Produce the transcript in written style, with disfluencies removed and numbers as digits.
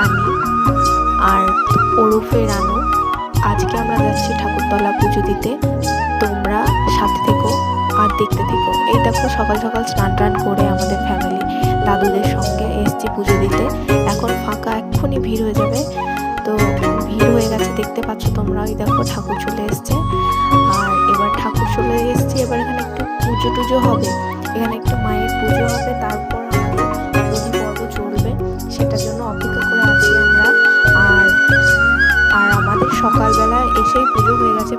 রানী আর ওরফে রানু। আজকে আমরা যাচ্ছি ঠাকুরতলা পুজো দিতে, তোমরা সাথে থেকো আর দেখতে থেকো। এই দেখো সকাল সকাল স্নান টান করে আমাদের ফ্যামিলি দাদুদের সঙ্গে এসছি পুজো দিতে। এখন ফাঁকা, এক্ষুনি ভিড় হয়ে যাবে। তো ভিড় হয়ে গেছে, দেখতে পাচ্ছ তোমরা। ওই দেখো ঠাকুর চলে এসছে। আর এবার ঠাকুর চলে এসছে, এবার এখানে একটু পুজো টুজো হবে, এখানে একটু মায়ের পুজো হবে, তারপর আমাদের নদী পর্ব চলবে, সেটার জন্য অপেক্ষা করে আছি আমরা। আর আমাদের সকালবেলা এসেই পুজো হয়ে গেছে।